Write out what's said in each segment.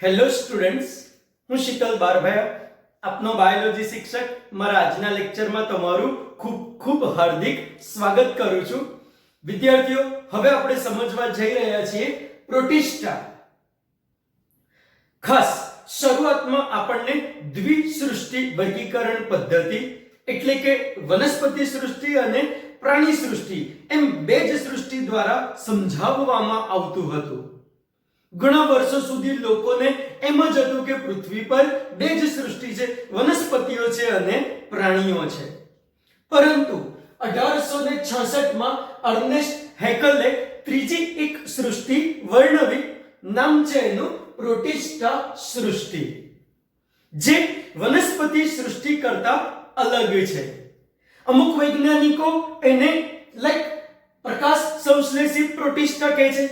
Hello students, હું શીતલ બારભાયા આપનો biology શિક્ષક મારા આજના લેક્ચરમાં તમારું ખૂબ ખૂબ હાર્દિક સ્વાગત કરું છું. વિદ્યાર્થીઓ, હવે આપણે સમજવા જઈ રહ્યા છીએ પ્રોટિસ્ટા. ખાસ શરૂઆતમાં આપણને દ્વિસૃષ્ટિ વર્ગીકરણ પદ્ધતિ એટલે કે વનસ્પતિ સૃષ્ટિ અને પ્રાણી સૃષ્ટિ એમ બે જ સૃષ્ટિ દ્વારા સમજાવવામાં આવતું હતું. ઘણા વર્ષો સુધી લોકોને એમ જ હતું કે પૃથ્વી પર બે જ સૃષ્ટિ છે, વનસ્પતિઓ છે અને પ્રાણીઓ છે. પરંતુ 1866 માં અર્નેસ્ટ હેકલે ત્રીજી એક સૃષ્ટિ વર્ણવી. નામ છે એનું પ્રોટિસ્ટા સૃષ્ટિ, જે વનસ્પતિ સૃષ્ટિ કરતા અલગ છે. અમુક વૈજ્ઞાનિકો એને પ્રકાશ સંશ્લેષિત પ્રોટિસ્ટા કહે છે.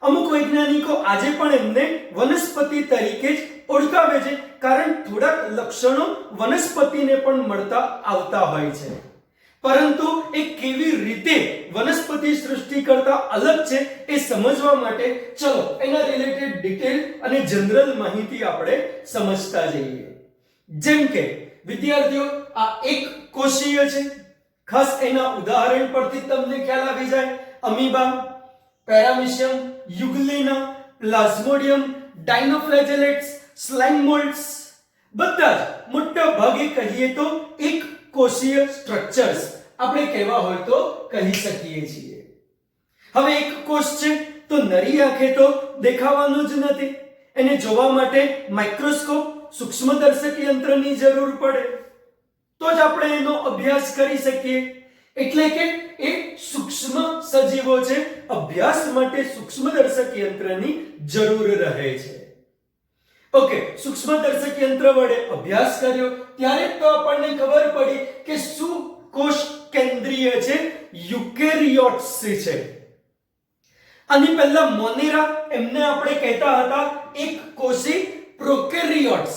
અમુક વૈજ્ઞાનિકો આજે પણ એમને વનસ્પતિ તરીકે જ ઓળખાવે છે, કારણ થોડાક લક્ષણો વનસ્પતિને પણ મળતા આવતા હોય છે. પરંતુ એ કેવી રીતે વનસ્પતિ સૃષ્ટિ કરતા અલગ છે એ સમજવા માટે ચલો એના રિલેટેડ ડિટેલ અને જનરલ માહિતી આપણે સમજતા જઈએ. જેમ કે વિદ્યાર્થીઓ, આ એક કોષીય છે. ખાસ એના ઉદાહરણ પરથી તમને ખ્યાલ આવી જાય. અમીબા, પેરામીશિયમ, યુગ્લિના, પ્લાઝ્મોડિયમ, ડાયનોફ્લેજેલેટ્સ, સ્લાઇમ મોલ્ડ્સ બધા જ મોટા ભાગે કહીએ તો એક કોષીય સ્ટ્રક્ચર્સ આપણે કહેવા હોય તો કહી શકીએ છીએ. હવે એક કોષ છે તો નરી આંખે તો દેખાવાનો જ નથી. એને જોવા માટે માઇક્રોસ્કોપ, સૂક્ષ્મદર્શક યંત્રની જરૂર પડે તો જ આપણે એનો અભ્યાસ કરી શકીએ. એટલે કે એ સૂક્ષ્મ સજીવો છે, અભ્યાસ માટે સૂક્ષ્મદર્શક યંત્રની જરૂર રહે છે. ઓકે, સૂક્ષ્મદર્શક યંત્ર વડે અભ્યાસ કર્યો ત્યારે તો આપણને ખબર પડી કે શું કોષ કેન્દ્રીય છે, યુકેરિયોટ્સ છે. આની પહેલા મોનેરા એમને આપણે કહેતા હતા એક કોષી પ્રોકેરિયોટ્સ.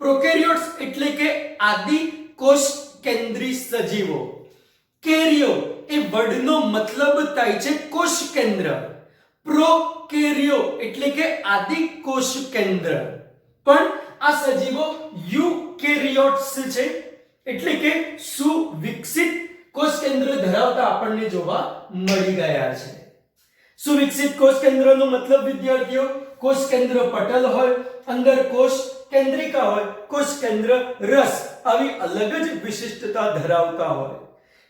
પ્રોકેરિયોટ્સ એટલે કે આદિ કોષ કેન્દ્રી સજીવો. કેરિયો એ વર્ડનો મતલબ થાય છે કોષ કેન્દ્ર. પ્રોકેરિયો એટલે કે આદિ કોષ કેન્દ્ર. પણ આ સજીવો યુકેરિયોટ્સ છે, એટલે કે સુવિકસિત કોષ કેન્દ્ર ધરાવતા આપણને જોવા મળી ગયા છે. સુવિકસિત કોષ કેન્દ્રનો મતલબ વિદ્યાર્થીઓ, કોષ કેન્દ્ર પટલ હોય, અંદર કોષ કેન્દ્રિકા હોય, કોષ કેન્દ્ર રસ, આવી અલગ જ વિશિષ્ટતા ધરાવતા હોય.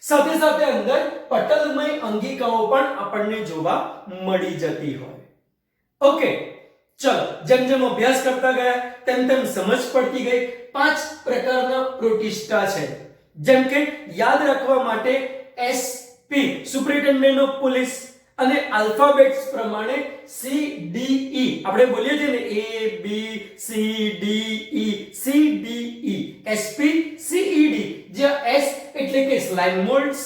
સાથે સાથે અંદર પટલમય અંગિકાઓ પણ આપણને જોવા મળી જતી હોય. ઓકે, ચલો જેમ જેમ અભ્યાસ કરતા ગયા તેમ તેમ સમજ પડતી ગઈ. 5 પ્રકારના પ્રોટિસ્ટા છે. જેમ કે યાદ રાખવા માટે SP સુપરિન્ટેન્ડન્ટ ઓફ પોલીસ અને આલ્ફાબેટ્સ પ્રમાણે CDE આપણે બોલીએ છીએ ને ABCDE SP CED, જ્યાં S એટલે કે સ્લાઇમ મોલ્ડ્સ,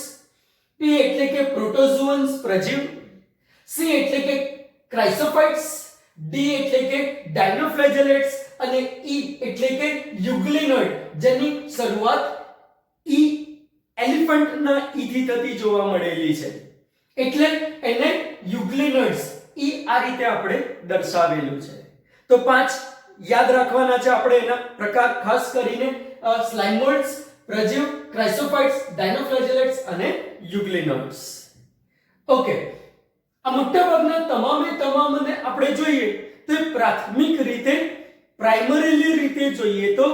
P એટલે કે પ્રોટોઝોઅન્સ પ્રજીવ, C એટલે કે ક્રાઇસોફાઇટ્સ, D એટલે કે ડાયનોફ્લેજેલેટ્સ અને E એટલે કે યુગ્લિનોઇડ, જેની શરૂઆત એલિફન્ટના E થી થતી જોવા મળેલી છે. એટલે એને યુગ્લિનોઇડ્સ આ રીતે આપણે દર્શાવેલું છે. તો 5 યાદ રાખવાના છે આપણે. એના પ્રકાર ખાસ કરીને સ્લાઇમ મોલ્ડ્સ, પ્રજીવ, ક્રાઇસોફાઇટ્સ, ડાયનોફ્લેજેલેટ્સ અને યુગ્લિનોઇડ્સ. ઓકે, આ મોટાભાગના તમામને આપણે જોઈએ તો પ્રાથમિક રીતે, પ્રાઇમરીલી રીતે જોઈએ તો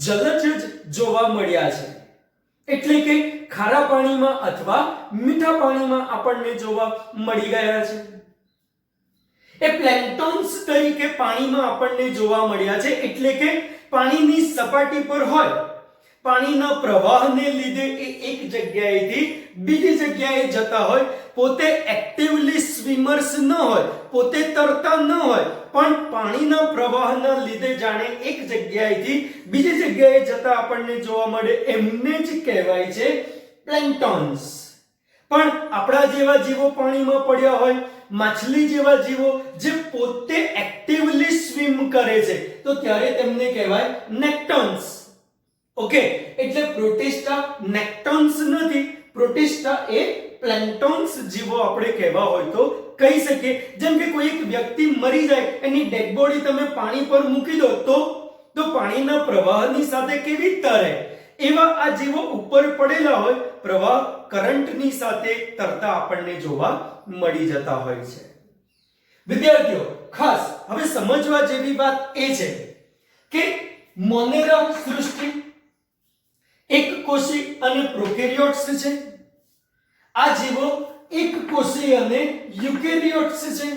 જલજ જ જોવા મળ્યા છે. એટલે કે ખારા પાણીમાં અથવા મીઠા પાણીમાં આપણને જોવા મળી ગયા છે. એ પ્લેન્ક્ટોન્સ તરીકે પાણીમાં આપણને જોવા મળ્યા છે. એટલે કે પાણીની સપાટી પર હોય, પાણીના પ્રવાહને લીધે એ એક જગ્યાએથી બીજી જગ્યાએ જતા હોય, પોતે એક્ટિવલી સ્વિમર્સ ન હોય, પોતે તરતા ન હોય, પણ પાણીના પ્રવાહના લીધે જાણે એક જગ્યાએથી બીજી જગ્યાએ જતા આપણને જોવા મળે, એમને જ કહેવાય છે પ્લેન્ક્ટોન્સ. પણ આપણા જેવા જીવો પાણીમાં પડ્યા હોય, માછલી જેવા જીવો જે પોતે એક્ટિવલી સ્વિમ કરે છે, તો ત્યારે તેમને કહેવાય નેક્ટોન્સ. ઓકે, એટલે પ્રોટિસ્ટા નેક્ટોન્સ નથી, પ્રોટિસ્ટા એ પ્લેન્ટોન્સ જીવો આપણે કહેવા હોય તો કહી શકીએ. જેમ કે કોઈ એક વ્યક્તિ મરી જાય, એની ડેડ બોડી તમે પાણી પર મૂકી દો તો પાણીના પ્રવાહની સાથે કેવી તરે, એવા આ જીવો ઉપર પડેલા હોય, પ્રવાહ કરંટની સાથે તરતા આપણને જોવા મળી જતા હોય છે. વિદ્યાર્થીઓ, ખાસ હવે સમજવા જેવી વાત એ છે કે મોનેરા સૃષ્ટિ એક કોષી અને પ્રોકેરિયોટ્સ છે. આ જીવો એક કોષી અને યુકેરિયોટ્સ છે.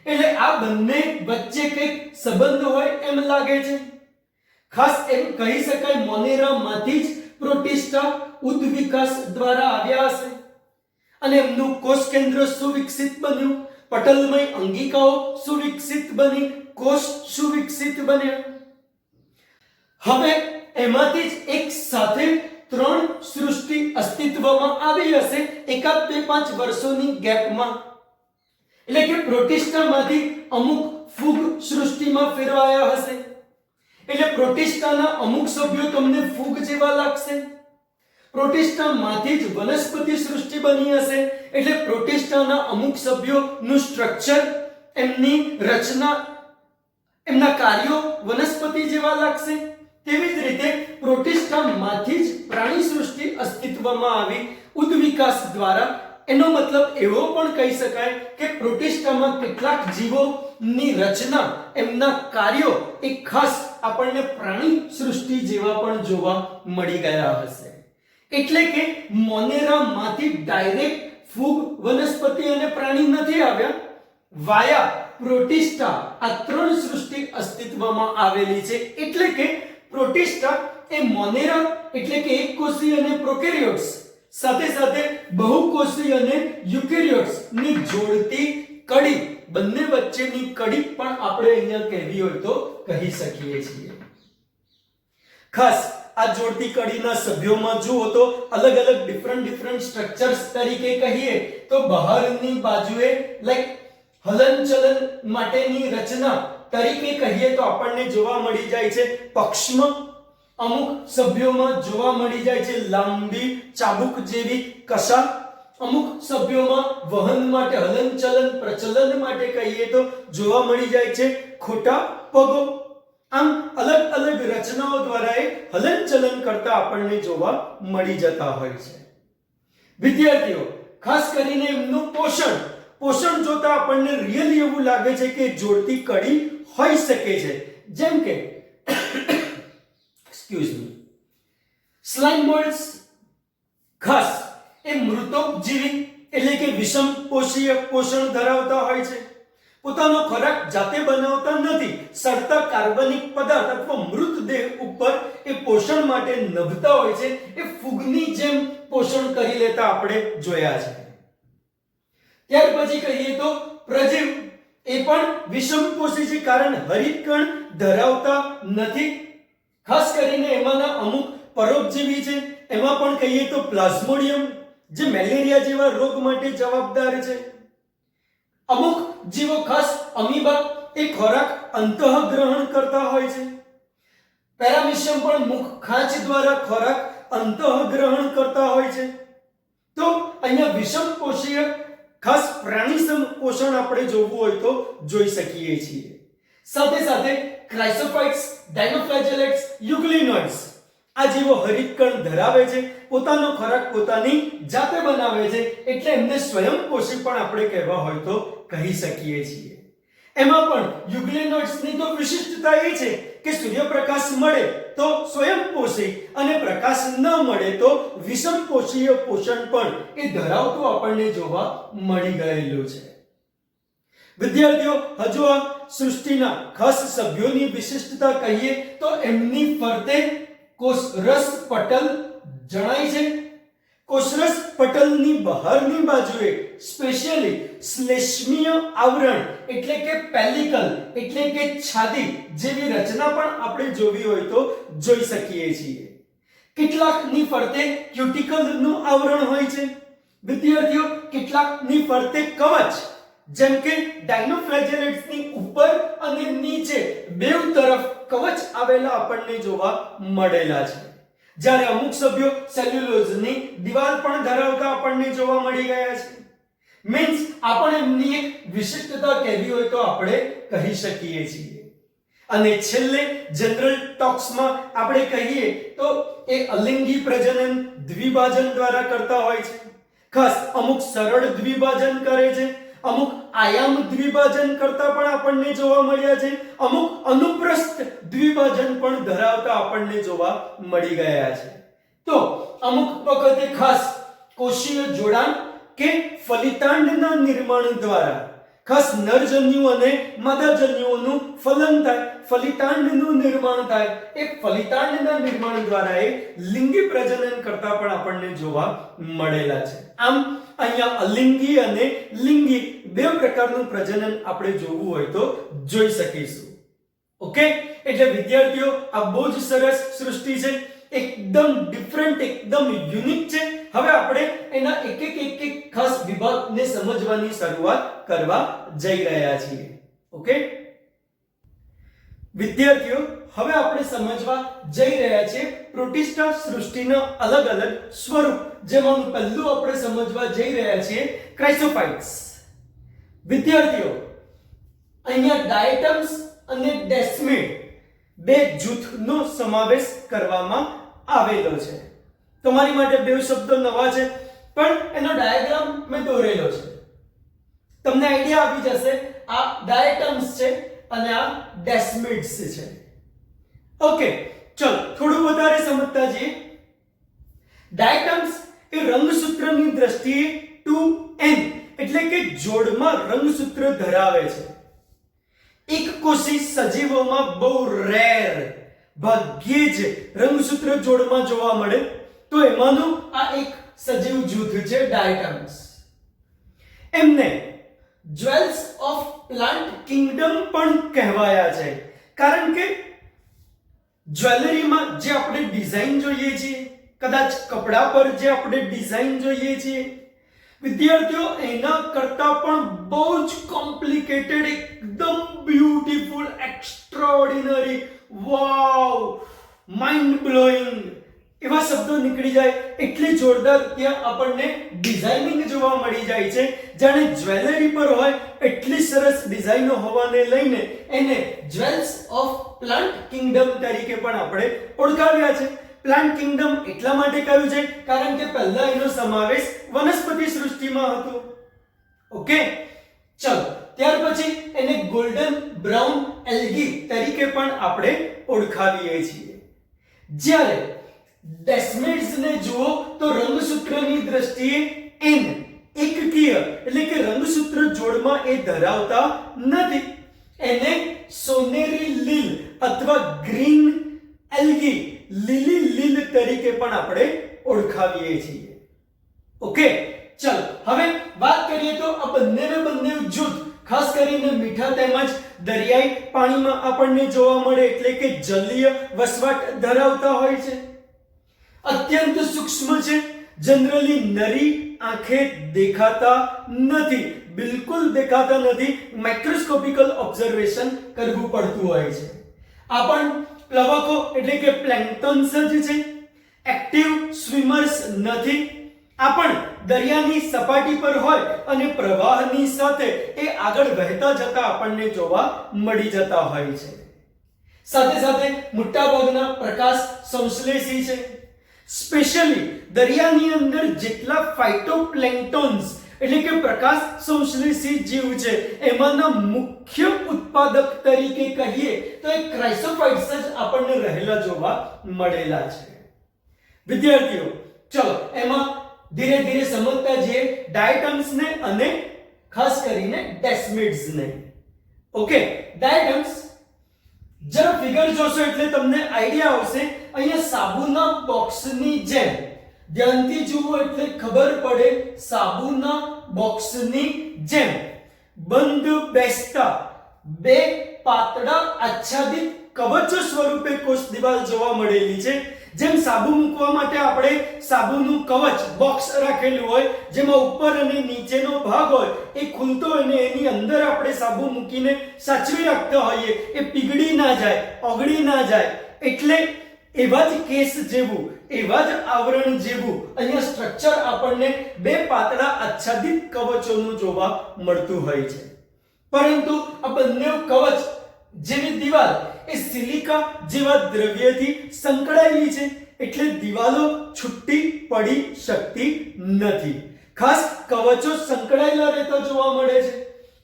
એટલે આ બંને વચ્ચે કંઈક સંબંધ હોય એમ લાગે છે. ખાસ એમ કહી શકાય મોનેરામાંથી જ પ્રોટિસ્ટા ઉદ્વિકાસ દ્વારા આવ્યા હશે અને એમનું કોષ કેન્દ્ર સુવિકસિત બન્યું, પટલમય અંગિકાઓ સુવિકસિત બની, કોષ સુવિકસિત બન્યા. હવે એમાંથી જ એક સાથે ત્રણ સૃષ્ટિ અસ્તિત્વમાં આવી હશે એકાદ 2-5 વર્ષોની ગેપમાં. એટલે કે પ્રોટિસ્ટામાંથી અમુક ફૂગ સૃષ્ટિમાં ફેરવાયા હશે. એટલે પ્રોટિસ્ટાના અમુક સભ્યો તમને ફૂગ જેવા લાગશે. પ્રોટિસ્ટામાંથી જ વનસ્પતિ સૃષ્ટિ બની હશે. એટલે પ્રોટિસ્ટાના અમુક સભ્યોનું સ્ટ્રક્ચર, એમની રચના, એમના કાર્યો વનસ્પતિ જેવા લાગશે. તેવી જ રીતે પ્રોટિસ્ટામાંથી જ પ્રાણી સૃષ્ટિ અસ્તિત્વમાં આવી ઉદ્વિકાસ દ્વારા. એનો મતલબ એવો પણ કહી શકાય કે પ્રોટિસ્ટામાં કેટલાક જીવોની રચના, એમના કાર્યો એક ખાસ આપણને પ્રાણી સૃષ્ટિ જેવા પણ જોવા મળી ગયા હશે. એટલે કે મોનેરામાંથી ડાયરેક્ટ ફૂગ, વનસ્પતિ અને પ્રાણી નથી આવ્યા. વાયા પ્રોટિસ્ટા આ ત્રણ સૃષ્ટિ અસ્તિત્વમાં આવેલી છે. એટલે કે પ્રોટિસ્ટા એ મોનેરા એટલે કે એક કોષી અને પ્રોકેરિયોટ્સ સાથે સાથે બહુકોષી અને યુકેરિયોટ્સ ની જોડતી કડી, બંને વચ્ચેની કડી પણ આપણે અહીંયા કહેવી હોય તો કહી શકીએ છીએ. ખાસ આ જોડતી કડીના સભ્યોમાં જુઓ તો અલગ અલગ ડિફરન્ટ સ્ટ્રક્ચર્સ તરીકે કહીએ તો બહારની બાજુએ લાઈક હલનચલન માટેની રચના તરીકે કહીએ તો આપણને જોવા મળી જાય છે પક્ષમાં. અમુક સભ્યોમાં જોવા મળી જાય છે લાંબી ચાબુક જેવી કશા. અમુક સભ્યોમાં વહન માટે, હલનચલન, પ્રચલન માટે કહીએ તો જોવા મળી જાય છે ખોટા પગો. આમ અલગ અલગ રચનાઓ દ્વારા એ હલનચલન કરતા આપણને જોવા મળી જતા હોય છે. વિદ્યાર્થીઓ, ખાસ કરીને એમનું પોષણ જોતા આપણને રિયલી એવું લાગે છે કે જોડતી કડી હોઈ શકે છે. જેમ કે સ્લાઇમ મોલ્ડ્સ ખાસ એ મૃતોપજીવી એટલે કે વિષમ પોષીય પોષણ ધરાવતા હોય છે. પોતાનો ખોરાક જાતે બનાવતા નથી, સડતા કાર્બનિક પદાર્થ અથવા મૃતદેહ ઉપર એ પોષણ માટે નભતા હોય છે. એ ફૂગની જેમ પોષણ કરી લેતા આપણે જોયા છે. ત્યાર પછી કહીએ તો પ્રજીવ એ પણ વિષમ પોષી છે, કારણ હરિતકણ ધરાવતા નથી. ખાસ કરીને એમાંના અમુક પરોપજીવી છે. એમાં પણ કહીએ તો પ્લાઝ્મોડિયમ જે મેલેરિયા જેવા રોગ માટે જવાબદાર છે. અમુક જીવો ખાસ અમીબા એ ખોરાક અંતઃગ્રહણ કરતા હોય છે. પેરામિશિયમ પણ મુખ ખાંચ દ્વારા ખોરાક અંતઃગ્રહણ કરતા હોય છે. તો અહીંયા વિષમ પોષીય ખાસ પ્રાણીસમ પોષણ આપણે જોવું હોય તો જોઈ શકીએ છીએ. સાથે સાથે ક્રાઇસોફાઇટ્સ, ડાયનોફ્લેજેલેટ્સ, યુગ્લિનોઇડ્સ આ જીવો હરિતકણ ધરાવે છે, પોતાનો ખોરાક પોતાની જાતે બનાવે છે. એટલે એમને સ્વયંપોષી પણ આપણે કહેવા હોય તો કહી શકીએ છીએ. એમાં પણ યુગ્લિનોઇડ્સની તો વિશિષ્ટતા એ છે કે સૂર્યપ્રકાશ મળે તો સ્વયંપોષી અને પ્રકાશ ન મળે તો વિષમપોષીય પોષણ પણ એ ધરાવતું આપણને જોવા મળી ગયેલું છે. વિદ્યાર્થીઓ, હજુ આ સૃષ્ટિના ખાસ સભ્યોની વિશિષ્ટતા કહીએ તો એમની ફરતે કોષરસ પટલ જણાય છે. કોષરસ પટલની બહારની બાજુએ સ્પેશિયલી શ્લેષ્મીય આવરણ એટલે કે પેલિકલ એટલે કે છાદી જેવી રચના પણ આપણે જોવી હોય તો જોઈ શકીએ છીએ. કેટલાકની ફરતે ક્યુટિકલનું આવરણ હોય છે. વિદ્યાર્થીઓ, કેટલાકની ફરતે કવચ જેમ કે ડાયનોફ્લેજેલેટ્સની ઉપર અને નીચે બેઉ તરફ કવચ આવેલા આપણને જોવા મળેલા છે. જ્યારે અમુક સભ્યો સેલ્યુલોઝની દિવાલ પણ ધરાવતા આપણને જોવા મળી ગયા છે. મીન્સ આપણે એમની એક વિશિષ્ટતા કહેવી હોય તો આપણે કહી શકીએ છીએ. અને છેલ્લે જનરલ ટોક્સમાં આપણે કહીએ તો એ અલિંગી પ્રજનન દ્વિભાજન દ્વારા કરતા હોય છે. ખાસ અમુક સરળ દ્વિભાજન કરે છે, અમુક આયામ દ્વિભાજન કરતા પણ આપણને જોવા મળ્યા છે, અમુક અનુપ્રસ્થ દ્વિભાજન પણ ધરાવતા આપણને જોવા મળી ગયા છે. તો અમુક વખતે ખાસ કોષીય જોડાણ કે ફલિતાંડના નિર્માણ દ્વારા ખાસ નરજન્યુ અને માદાજન્યુઓનું ફલન થાય, ફલિતાંડનું નિર્માણ થાય. એ ફલિતાંડના નિર્માણ દ્વારા એ લિંગી પ્રજનન કરતા પણ આપણને જોવા મળેલા છે. આમ અહીંયા અલિંગી અને લિંગી બે પ્રકારનું પ્રજનન આપણે જોવું હોય તો જોઈ શકીશું. ઓકે, એટલે વિદ્યાર્થીઓ આ બહુ જ સરસ સૃષ્ટિ છે, એકદમ ડિફરન્ટ, એકદમ યુનિક છે. હવે આપણે એના એક એક ખાસ વિભાગને સમજવાની શરૂઆત કરવા જઈ રહ્યા છીએ. ઓકે વિદ્યાર્થીઓ, હવે આપણે સમજવા જઈ રહ્યા છીએ પ્રોટિસ્ટા સૃષ્ટિના અલગ અલગ સ્વરૂપ, જેમાં પહેલું આપણે સમજવા જઈ રહ્યા છીએ ક્રાઇસોફાઇટ્સ. વિદ્યાર્થીઓ, અહીંયા ડાયટમ્સ અને ડેસ્મિડ બે જૂથનો સમાવેશ કરવામાં આવેલો છે. તમારી માટે બે શબ્દો નવા છે, પણ એનો ડાયાગ્રામ મેં દોરેલો છે. તમને આઈડિયા આવી જશે આ ડાયટમ્સ છે અને આ ડેસ્મિડ્સ છે. ઓકે, ચલો થોડું વધારે સમજતા જઈએ. ડાયટમ્સ એ રંગસૂત્રની દ્રષ્ટિએ 2n એટલે કે જોડમાં રંગસૂત્ર ધરાવે છે. એક કોષી સજીવોમાં બહુ રેર, ભાગ્યે જ રંગસૂત્ર જોડમાં જોવા મળે, તો એમાંનું આ એક સજીવ જૂથ છે ડાયટમ્સ. એમને જ્વેલ્સ ઓફ પ્લાન્ટ કિંગડમ પણ કહેવાયા છે, કારણ કે જ્વેલરીમાં જે આપણે ડિઝાઇન જોઈએ છીએ, કદાચ કપડા પર જે આપણે ડિઝાઇન જોઈએ છીએ, વિદ્યાર્થીઓ એના કરતા પણ બહુ જ કોમ્પ્લિકેટેડ, એકદમ બ્યુટીફુલ, એક્સ્ટ્રાઓર્ડિનરી, વાવ, માઇન્ડ બ્લોઈંગ એવા શબ્દો નીકળી જાય એટલી જોરદાર ત્યાં આપણને ડિઝાઇનિંગ જોવા મળી જાય છે. જાણે જ્વેલરી પર હોય એટલી સરસ ડિઝાઇનો હોવાને લઈને એને જ્વેલ્સ ઓફ પ્લાન્ટ કિંગડમ તરીકે પણ આપણે ઓળખાવ્યા છે. પ્લાન્ટ કિંગડમ એટલા માટે કહ્યું છે કારણ કે પહેલા એનો સમાવેશ વનસ્પતિ સૃષ્ટિમાં હતો. ઓકે, ચલો ત્યાર પછી એને ગોલ્ડન બ્રાઉન એલ્ગી તરીકે પણ આપણે ઓળખાવીએ છીએ. જ્યારે ડેસ્મિડ્સ ને જુઓ તો રંગસૂત્રની દ્રષ્ટિએ n એકકીય એટલે કે રંગસૂત્ર જોડમાં એ ધરાવતા નથી. એને સોનેરી લીલ અથવા ગ્રીન એલ્ગી, લીલી લીલ તરીકે પણ આપણે ઓળખાવીએ છીએ. ઓકે, ચલો હવે વાત કરીએ તો આ બંને જૂથ ખાસ કરીને મીઠા તેમજ દરિયાઈ પાણીમાં આપણને જોવા મળે, એટલે કે જલીય વસવાટ ધરાવતા હોય છે. અત્યંત સૂક્ષ્મ છે, જનરલી નરી આંખે દેખાતા નથી, બિલકુલ દેખાતા નથી. માઇક્રોસ્કોપિકલ ઓબ્ઝર્વેશન કરવું પડતું હોય છે. આ પણ પ્લવકો એટલે કે પ્લેન્ક્ટન્સ જ છે, એક્ટિવ સ્વિમર્સ નથી. આ પણ દરિયાની સપાટી પર હોય અને પ્રવાહની સાથે એ આગળ વહેતા જતા આપણને જોવા મળી જતા હોય છે. સાથે સાથે મોટાભાગના પ્રકાશ સંશ્લેષી છે. સ્પેશિયલી દરિયાની અંદર જેટલા ફાઇટોપ્લેન્ક્ટન્સ એટલે કે પ્રકાશ સંશ્લેષી જીવ છે એમાંના મુખ્ય ઉત્પાદક તરીકે કહીએ તો એ ક્રાઇસોફાઇટ્સ જ આપણને રહેલા જોવા મળેલા છે. વિદ્યાર્થીઓ, ચલો એમાં ધીરે ધીરે સમજતા જઈએ ડાયટમ્સ ને અને ખાસ કરીને ડેસ્મિડ્સ ને. ઓકે, ડાયટમ્સ જરા ફિગર જોશો એટલે તમને આઈડિયા આવશે. અહીંયા સાબુના બોક્સની જેમ, ધ્યાનથી જુઓ એટલે ખબર પડે, સાબુના બોક્સની જેમ બંધ બેસતા બે પાતળા આચ્છાદિત કવચ સ્વરૂપે કોષ દિવાલ જોવા મળેલી છે. જેમ સાબુ મૂકવા માટે આપણે સાબુનું કવચ બોક્સ રાખેલું હોય, જેમાં ઉપર અને નીચેનો ભાગ હોય એ ખુલતો હોય ને એની અંદર આપણે સાબુ મૂકીને સાચવી રાખતા હોઈએ, એ પીગળી ના જાય, ઓગળી ના જાય, એટલે એવા જ કેસ જેવું, એવા જ આવરણ જેવું અહીંયા સ્ટ્રક્ચર આપણને બે પાતળા આચ્છાદિત કવચોનું જોવા મળતું હોય છે. પરંતુ આ બંને કવચ જેવી દિવાલ એ સિલિકા જેવા દ્રવ્યથી સંકળાયેલી છે, એટલે દિવાલો છૂટી પડી શકતી નથી. ખાસ કવચો સંકળાયેલા રહેતા જોવા મળે છે,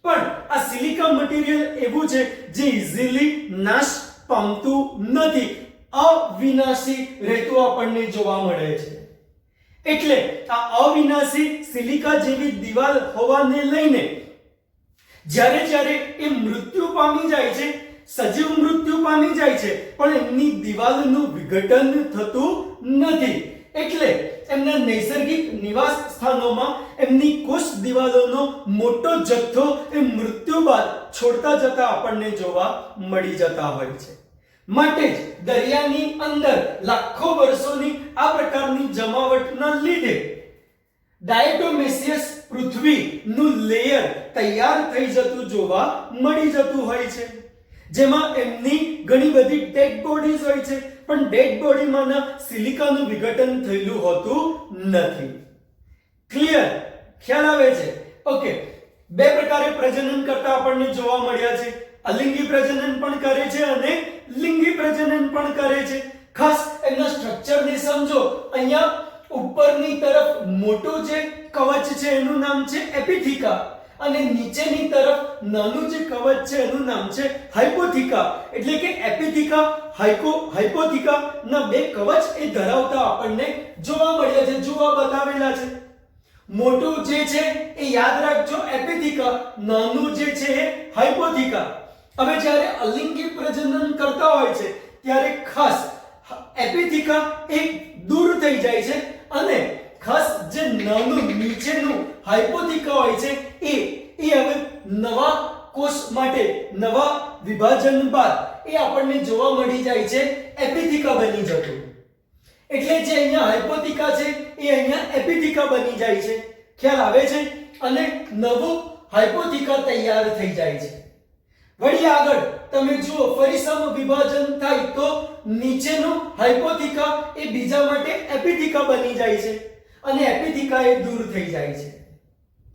પણ આ સિલિકા મટીરીયલ એવું છે જે ઇઝીલી નાશ પામતું નથી, અવિનાશી રહેતું આપણને જોવા મળે છે. એટલે આ અવિનાશી સિલિકા જેવી દિવાલ હોવાને લઈને જ્યારે જ્યારે એ મૃત્યુ પામી જાય છે, સજીવ મૃત્યુ પામી જાય છે, પણ એમની દિવાલનું વિઘટન થતું નથી. એટલે એમના નૈસર્ગિક નિવાસ સ્થાનોમાં એમની કોષ દિવાલોનો મોટો જથ્થો એ મૃત્યુ બાદ છોડતા જતા આપણને જોવા મળી જતા હોય છે. માટે જ દરિયાની અંદર લાખો વર્ષોની આ પ્રકારની જમાવટના લીધે ડાયટોમેસિયસ પૃથ્વીનું લેયર તૈયાર થઈ જતું જોવા મળી જતું હોય છે, જેમાં એમની ઘણી બધી ડેડ બોડીઝ હોય છે, પણ ડેડ બોડીમાંના સિલિકાનું વિઘટન થયેલું હોતું નથી. ક્લિયર? ખ્યાલ આવે છે? ઓકે. બે પ્રકારે પ્રજનન કરતા આપણને જોવા મળ્યા છે. અલિંગી પ્રજનન પણ કરે છે અને લિંગી પ્રજનન પણ કરે છે. ખાસ એમના સ્ટ્રક્ચરને સમજો. અહીંયા ઉપરની તરફ મોટું જે કવચ છે એનું નામ છે એપિથિકા, અને નીચેની તરફ નાનું જે કવચ છે એનું નામ છે હાઇપોથિકા. એટલે કે એપિથિકા, હાઇપોથિકા ના બે કવચ એ ધરાવતા આપણને જોવા મળ્યા છે, જોવા બતાવેલા છે. મોટું જે છે એ યાદ રાખજો એપિથિકા, નાનું જે છે એ હાઇપોથિકા. હવે જ્યારે અલિંગી પ્રજનન કરતા હોય છે ત્યારે ખાસ એપિથિકા એ દૂર થઈ જાય છે, અને ખાસ જે નાનું નીચેનું હાઇપોથિકા હોય છે એ હવે નવા કોષ માટે નવા વિભાજન બાદ એ આપણને જોવા મળી જાય છે એપિથિકા બની જતું. એટલે જે અહીંયા હાઇપોથિકા છે એ અહીંયા એપિથિકા બની જાય છે. ખ્યાલ આવે છે? અને નવું હાઇપોથિકા તૈયાર થઈ જાય છે. વળી આગળ તમે જુઓ, ફરી સમ વિભાજન થાય તો નીચેનું હાઇપોથિકા એ બીજા માટે એપિથિકા બની જાય છે, અને એપિથિકા એ દૂર થઈ જાય છે.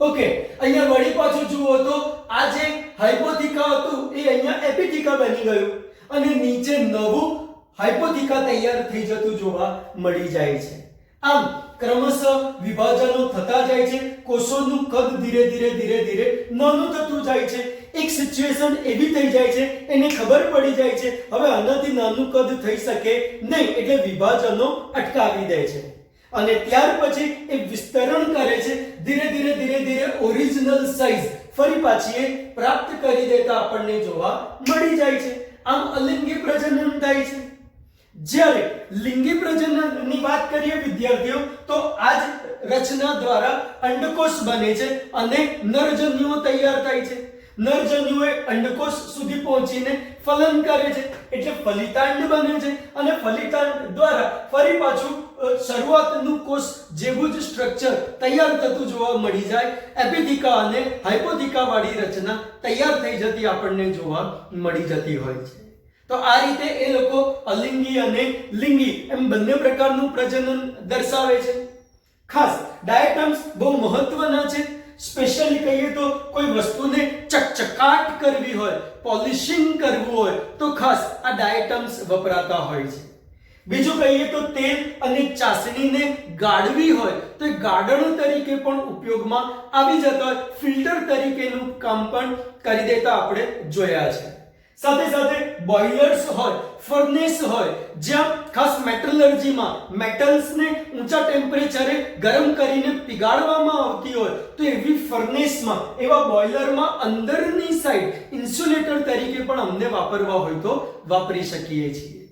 ઓકે. અહીંયા વળી પાછું જુઓ તો આ જે હાઇપોથિકા હતું એ અહીંયા એપિથિકા બની ગયું, અને નીચે નવું હાઇપોથિકા તૈયાર થઈ જતું જોવા મળી જાય છે. આમ ક્રમશઃ વિભાજનો થતા જાય છે, કોષોનું કદ ધીરે ધીરે નાનું થતું જાય છે. એક સિચ્યુએશન એવી થઈ જાય છે, એને ખબર પડી જાય છે હવે આનાથી નાનું કદ થઈ શકે નહીં, એટલે વિભાજનો અટકાવી દે છે, અને ત્યાર પછી એ વિસ્તરણ કરે છે. ધીરે ધીરે ઓરિજિનલ સાઈઝ ફરી પાછી એ પ્રાપ્ત કરી દેતા આપણને જોવા મળી જાય છે. આમ અલિંગી પ્રજનન થાય છે. જ્યારે લિંગી પ્રજનનની વાત કરીએ વિદ્યાર્થીઓ, તો આ જ રચના દ્વારા અંડકોષ બને છે અને નરજન્યુઓ તૈયાર થાય છે. નરજન્યુઓ અંડકોષ સુધી પહોંચીને ફલન કરે છે, એટલે ફલિતાંડ બને છે, અને ફલિતાંડ દ્વારા ફરી પાછું શરૂઆતનું કોષ જેવું જ સ્ટ્રક્ચર તૈયાર થતું જોવા મળી જાય. એપિથિકા અને હાઇપોથિકા વાળી રચના તૈયાર થઈ જતી આપણને જોવા મળી જતી હોય છે. તો આ રીતે એ લોકો અલિંગી અને લિંગી એમ બંને પ્રકારનું પ્રજનન દર્શાવે છે. ખાસ ડાયટમ્સ બહુ મહત્વના છે. સ્પેશિયલી કહીએ તો કોઈ વસ્તુને ચકચકાટ કરવી હોય, પોલિશિંગ કરવું હોય તો ખાસ આ ડાયટમ્સ વપરાતા હોય છે. બીજું કહીએ તો તેલ અને ચાસણીને ગાળવી હોય તો ગાળણ તરીકે પણ ઉપયોગમાં આવી જતા હોય, ફિલ્ટર તરીકેનું કામ પણ કરી દેતા આપણે જોયા છે. સાથે સાથે બોઇલર્સ હોય, ફર્નેસ હોય, જ્યાં ખાસ મેટલર્જીમાં મેટલ્સને ઊંચા ટેમ્પરેચરે ગરમ કરીને પીગાળવામાં આવતી હોય, તો એવી ફર્નેસમાં, એવા બોઇલરમાં અંદરની સાઈડ ઇન્સ્યુલેટર તરીકે પણ અમને વાપરવા હોય તો વાપરી શકીએ છીએ.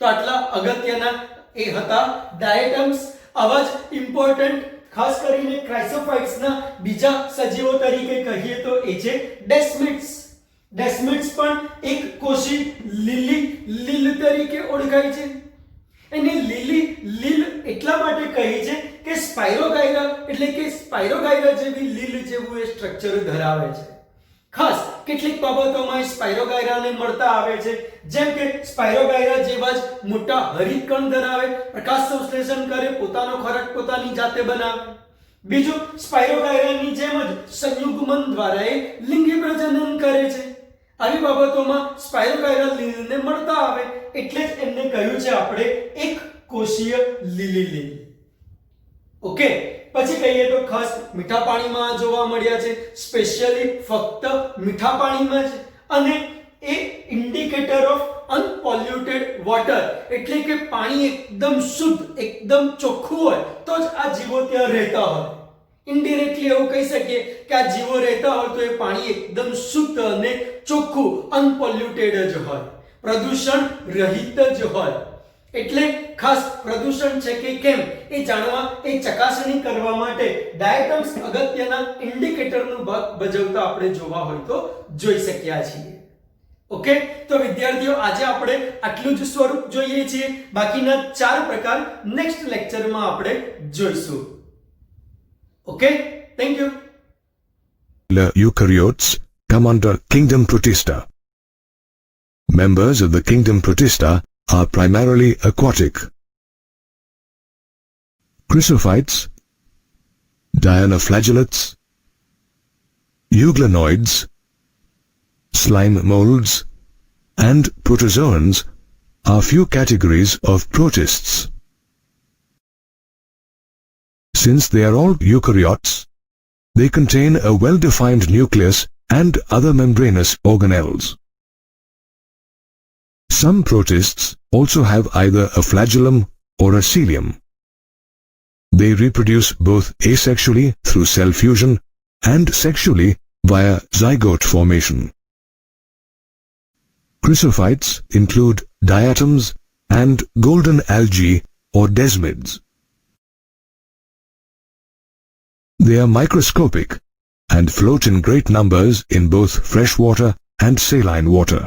તો આટલા અગત્યના એ હતા ડાયટમ્સ. આવા જ ઇમ્પોર્ટન્ટ ખાસ કરીને ક્રાઇસોફાઇટ્સના બીજા સજીવો તરીકે કહીએ તો એ છે ડેસ્મિડ્સ. ડેસ્મિડ્સ પણ એક કોષી લીલ તરીકે ઓળખાય છે. એને લીલ એટલા માટે કહી છે કે સ્પાઇરોગાયરા એટલે કે સ્પાઇરોગાયરા જેવી લીલ જેવું એ સ્ટ્રક્ચર ધરાવે છે. ખાસ કેટલીક બાબતોમાં સ્પાઇરોગાયરાને મળતા આવે છે, જેમ કે સ્પાઇરોગાયરા જેવા જ મોટા હરિતકણ ધરાવે, પ્રકાશ સંશ્લેષણ કરે, પોતાનો ખોરાક પોતાની જાતે બનાવે. બીજું, સ્પાઇરોગાયરાની જેમ જ સંયુગ્મન દ્વારા એ લિંગી પ્રજનન કરે છે. આવી બાબતોમાં સ્પાઇરોગાયરા લીલને મળતા આવે, એટલે જ એમને કહ્યું છે આપણે એક કોષીય લીલી લીલ. ઓકે, પછી કહીએ તો ખાસ મીઠા પાણીમાં જોવા મળ્યા છે, સ્પેશિયલી ફક્ત મીઠા પાણીમાં જ. અને એ ઇન્ડિકેટર ઓફ અનપોલ્યુટેડ વોટર, એટલે કે પાણી એકદમ શુદ્ધ, એકદમ ચોખ્ખું હોય તો જ આ જીવો ત્યાં રહેતા હોય. ઇનડાયરેક્ટલી એવું કહી શકીએ કે આ જીવો રહેતા હોય તો એ પાણી એકદમ શુદ્ધ અને ચોખ્ખું, અનપોલ્યુટેડ જ હોય, પ્રદૂષણ રહિત જ હોય. એટલે ખાસ પ્રદૂષણ છે કે કેમ એ જાણવા, એ ચકાસણી કરવા માટે ડાયટમ્સ અગત્યના ઇન્ડિકેટરનો ભાગ ભજવતા આપણે જોવા હોય તો જોઈ શક્યા છીએ. ઓકે, તો વિદ્યાર્થીઓ આજે આપણે આટલું જ સ્વરૂપ જોઈએ છીએ. બાકીના 4 પ્રકાર નેક્સ્ટ લેક્ચરમાં આપણે જોઈશું. Okay, thank you. Eukaryotes come under kingdom Protista. Members of the kingdom Protista are primarily aquatic. Chrysophytes, dinoflagellates, euglenoids, slime molds, and protozoans are few categories of protists. Since they are all eukaryotes, they contain a well-defined nucleus and other membranous organelles. Some protists also have either a flagellum or a coelium. They reproduce both asexually through cell fusion and sexually via zygote formation. Chrysophytes include diatoms and golden algae or desmids. They are microscopic and float in great numbers in both fresh water and saline water.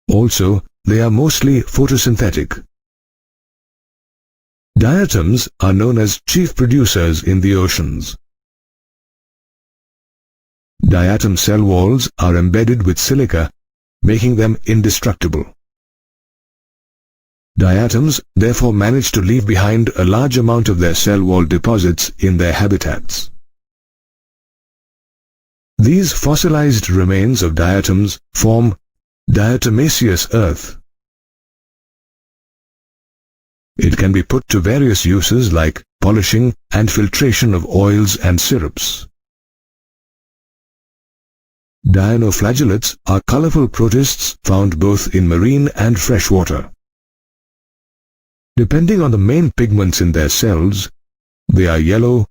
Also, they are mostly photosynthetic. Diatoms are known as chief producers in the oceans. Diatom cell walls are embedded with silica, making them indestructible. Diatoms therefore manage to leave behind a large amount of their cell wall deposits in their habitats. These fossilized remains of diatoms form diatomaceous earth. It can be put to various uses like polishing and filtration of oils and syrups. Dinoflagellates are colorful protists found both in marine and fresh water. Depending on the main pigments in their cells, they are yellow,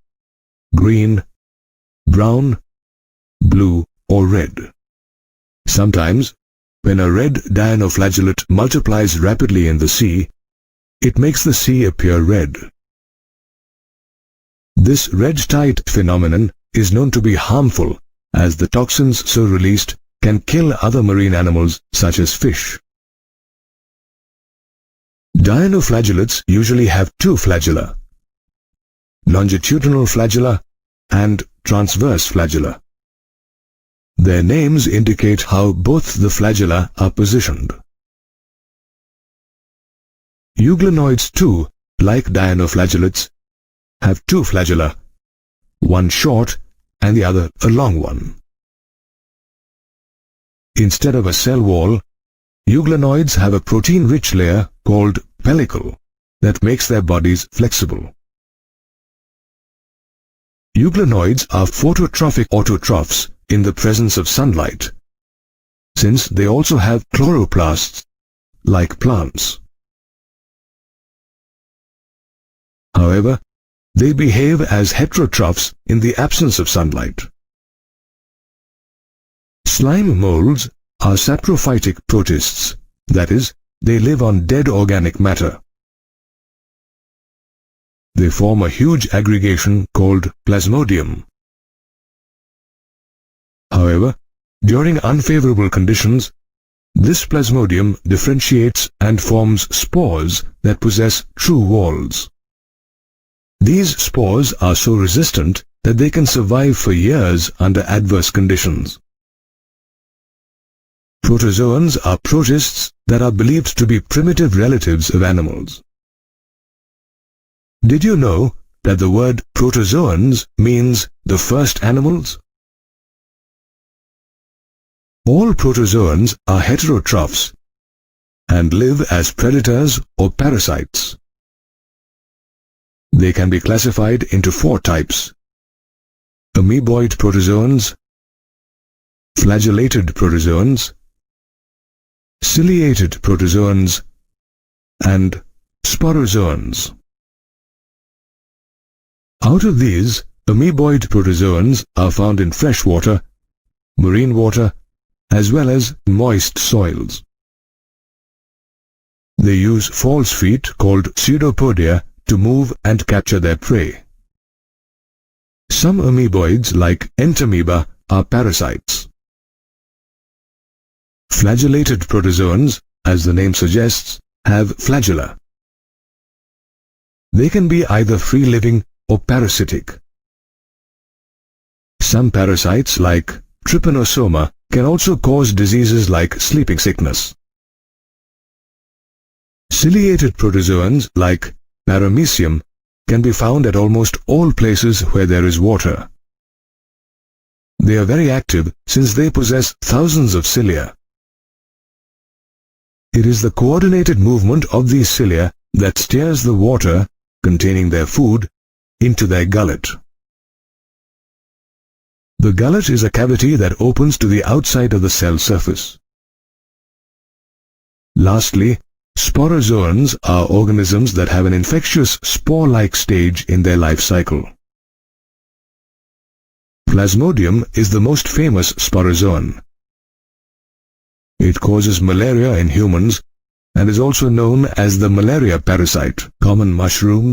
green, brown, blue or red. Sometimes, when a red dinoflagellate multiplies rapidly in the sea, it makes the sea appear red. This red tide phenomenon is known to be harmful, as the toxins so released can kill other marine animals such as fish. Dinoflagellates usually have 2 flagella, longitudinal flagella and transverse flagella. Their names indicate how both the flagella are positioned. Euglenoids too, like dinoflagellates, have 2 flagella, one short and the other a long one. Instead of a cell wall, euglenoids have a protein-rich layer called pellicle that makes their bodies flexible. Euglenoids are phototrophic autotrophs in the presence of sunlight, since they also have chloroplasts, like plants. However, they behave as heterotrophs in the absence of sunlight. Slime molds are saprophytic protists, that is, they live on dead organic matter. They form a huge aggregation called plasmodium. However, during unfavorable conditions, this plasmodium differentiates and forms spores that possess true walls. These spores are so resistant that they can survive for years under adverse conditions. Protozoans are protists that are believed to be primitive relatives of animals. Did you know that the word protozoans means the first animals? All protozoans are heterotrophs and live as predators or parasites. They can be classified into 4 types: amoeboid protozoans, flagellated protozoans, ciliated protozoans, and sporozoans. Out of these, amoeboid protozoans are found in fresh water, marine water, as well as moist soils. They use false feet called pseudopodia to move and capture their prey. Some amoeboids, like entamoeba, are parasites. Flagellated protozoans, as the name suggests, have flagella. They can be either free-living or parasitic. Some parasites, like trypanosoma, can also cause diseases like sleeping sickness. Ciliated protozoans, like Paramecium, can be found at almost all places where there is water. They are very active since they possess thousands of cilia. It is the coordinated movement of these cilia that steers the water containing their food into their gullet. The gullet is a cavity that opens to the outside of the cell surface. Lastly, sporozoans are organisms that have an infectious spore-like stage in their life cycle. Plasmodium is the most famous sporozoan. It causes malaria in humans and is also known as the malaria parasite. Common mushrooms